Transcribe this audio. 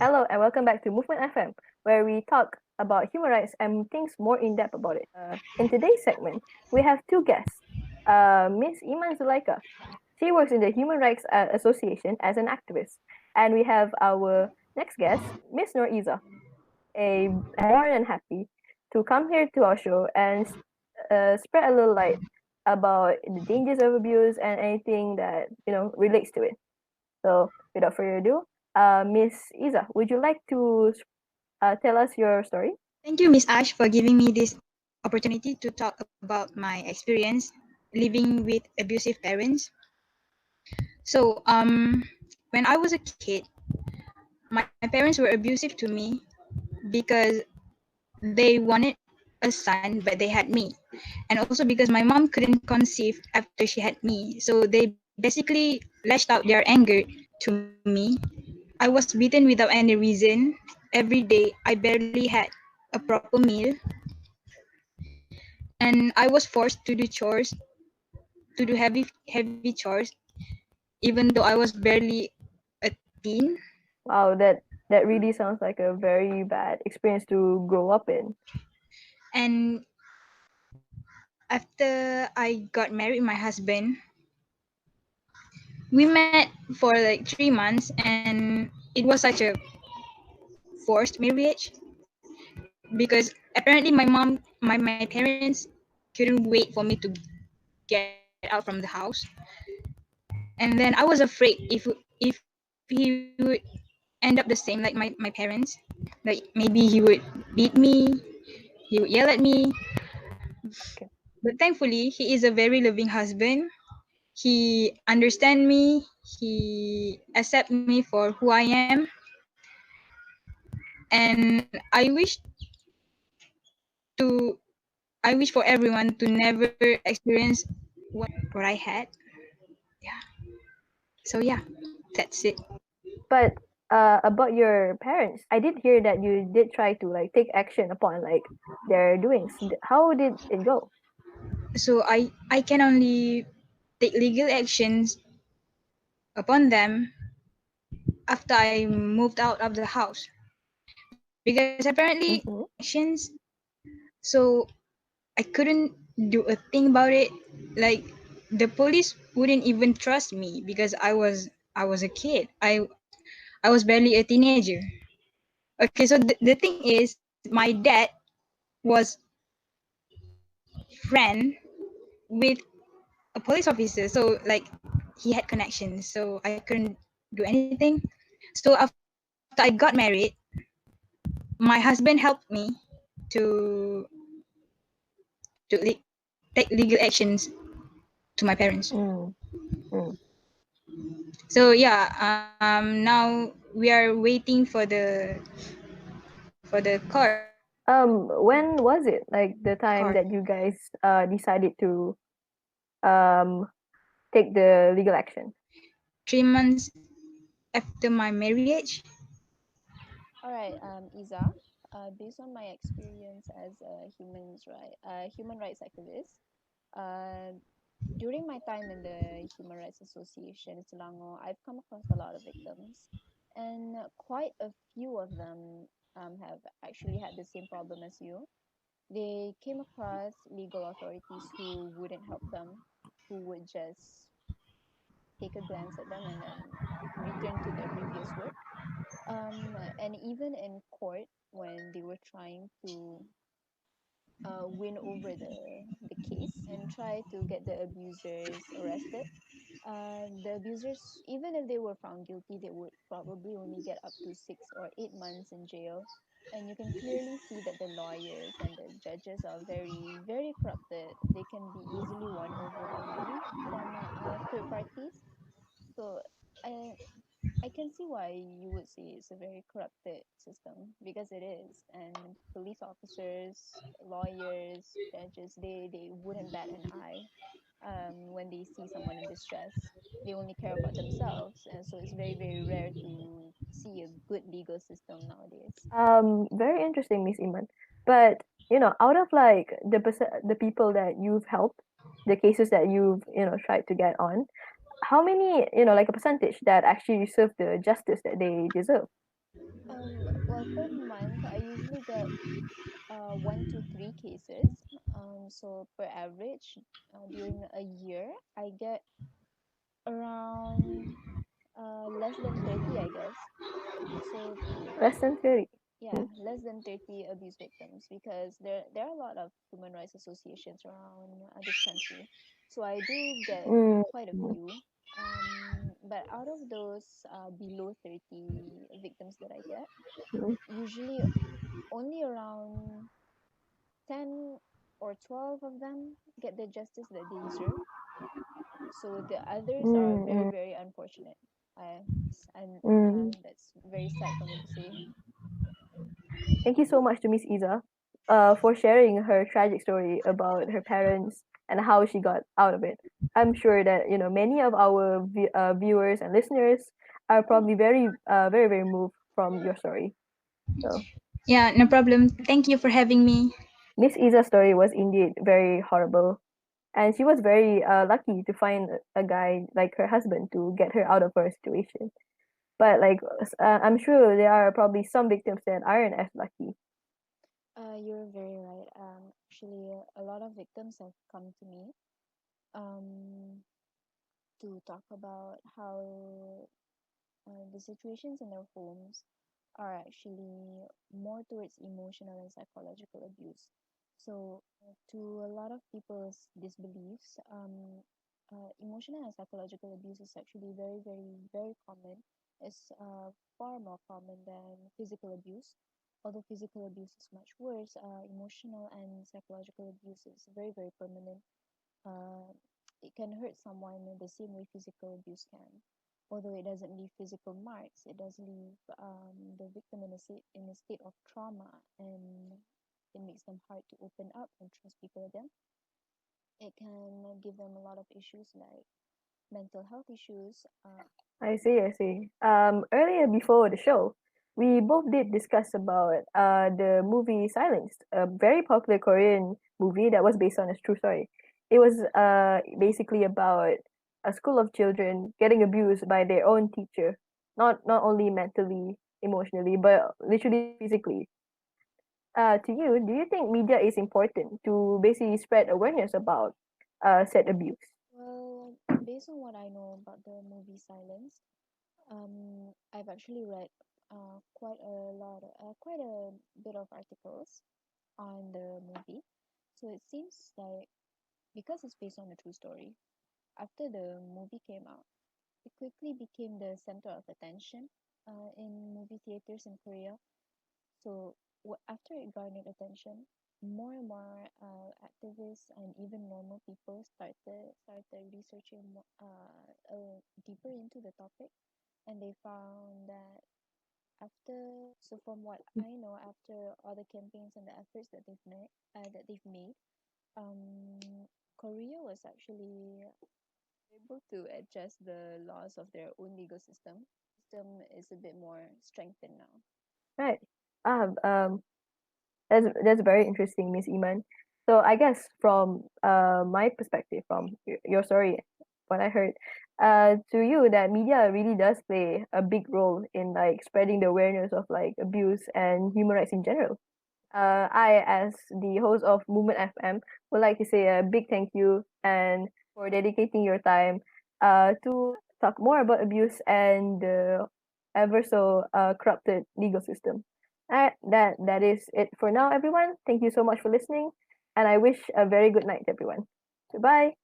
Hello and welcome back to Movement FM, where we talk about human rights and things more in depth about it. In today's segment, we have two guests. Miss Iman Zulaika. She works in the Human Rights Association as an activist. And we have our next guest, Miss Nur Izzah, more than happy to come here to our show and spread a little light about the dangers of abuse and anything that relates to it. So, without further ado, Miss Izzah, would you like to tell us your story? Thank you, Miss Ash, for giving me this opportunity to talk about my experience living with abusive parents. So, when I was a kid, my parents were abusive to me because they wanted a son, but they had me, and also because my mom couldn't conceive after she had me. So they basically lashed out their anger to me. I was beaten without any reason. Every day, I barely had a proper meal, and I was forced to do chores, to do heavy chores, even though I was barely a teen. Wow, that really sounds like a very bad experience to grow up in. And after I got married, my husband, we met for like 3 months, and it was such a forced marriage because apparently my parents couldn't wait for me to get out from the house. And then I was afraid if he would end up the same like my parents, like maybe he would beat me, he would yell at me. Okay. But thankfully, he is a very loving husband. He understand me. He accept me for who I am, and to I wish for everyone to never experience what I had. Yeah. So yeah, that's it. But about your parents, I did hear that you did try to like take action upon like their doings. How did it go? So I can only take legal actions upon them after I moved out of the house because apparently I took Mm-hmm. actions, so I couldn't do a thing about it. Like the police wouldn't even trust me because I was a kid. I was barely a teenager. Okay, so the thing is, my dad was friend with a police officer, so like he had connections, so I couldn't do anything. So after I got married, my husband helped me to to le- take legal actions to my parents. Mm, mm. So yeah, now we are waiting for the court. When was it? Like the time that you guys decided to um take the legal action? 3 months after my marriage. All right, Iza. Based on my experience as a human rights activist, uh, during my time in the Human Rights Association in Selangor, I've come across a lot of victims, and quite a few of them have actually had the same problem as you. They came across legal authorities who wouldn't help them, who would just take a glance at them and then return to their previous work. And even in court, when they were trying to win over the case and try to get the abusers arrested, the abusers, even if they were found guilty, they would probably only get up to 6 or 8 months in jail. And you can clearly see that the lawyers and the judges are very, very corrupted. They can be easily won over by money from third parties. So I I can see why you would say it's a very corrupted system because it is. And police officers, lawyers, judges, they wouldn't bat an eye when they see someone in distress. They only care about themselves. And so it's very, very rare to see a good legal system nowadays. Very interesting, Miss Iman. But out of like the people that you've helped, the cases that you've tried to get on, how many like a percentage that actually serve the justice that they deserve? Well, per month, I usually get 1 to 3 cases. So per average, during a year, I get around less than 30, I guess. So Less than 30. yeah, Mm, less than 30 abuse victims, because there are a lot of human rights associations around this country. So I do get mm, quite a mm, few. But out of those below 30 victims that I get, mm, usually only around 10 or 12 of them get the justice that they deserve. So the others are mm, very, mm, very unfortunate. I, mm. and that's very sad for me to say. Thank you so much to Miss Iza for sharing her tragic story about her parents and how she got out of it. I'm sure that many of our viewers and listeners are probably very moved from your story. So Yeah, no problem. Thank you for having me. Miss Iza's story was indeed very horrible, and she was very lucky to find a guy like her husband to get her out of her situation. But like I'm sure there are probably some victims that aren't as lucky. You're very right. Actually, a lot of victims have come to me um, to talk about how the situations in their homes are actually more towards emotional and psychological abuse. So, to a lot of people's disbeliefs, emotional and psychological abuse is actually very, very, very common. It's far more common than physical abuse. Although physical abuse is much worse, emotional and psychological abuse is very, very permanent. uh, it can hurt someone in the same way physical abuse can. Although it doesn't leave physical marks, it does leave the victim in a state of trauma, and it makes them hard to open up and trust people again. It can give them a lot of issues like mental health issues. I see. Earlier before the show, we both did discuss about the movie Silence, a very popular Korean movie that was based on a true story. It was basically about a school of children getting abused by their own teacher, not only mentally, emotionally, but literally physically. To you, do you think media is important to basically spread awareness about said abuse? Well, based on what I know about the movie Silence, I've actually read quite a bit of articles on the movie. So it seems like, because it's based on a true story, after the movie came out, it quickly became the center of attention in movie theaters in Korea. So after it garnered attention, more and more activists and even normal people started researching deeper into the topic, and they found that from what I know, after all the campaigns and the efforts that they've made, um, Korea was actually able to adjust the laws of their own legal system. System is a bit more strengthened now. Right. That's very interesting, Miss Iman. So I guess from my perspective, from your story, what I heard, to you that media really does play a big role in like spreading the awareness of like abuse and human rights in general. I, as the host of Movement FM, would like to say a big thank you and for dedicating your time to talk more about abuse and the ever so corrupted legal system. That is it for now, everyone. Thank you so much for listening, and I wish a very good night, everyone. Goodbye.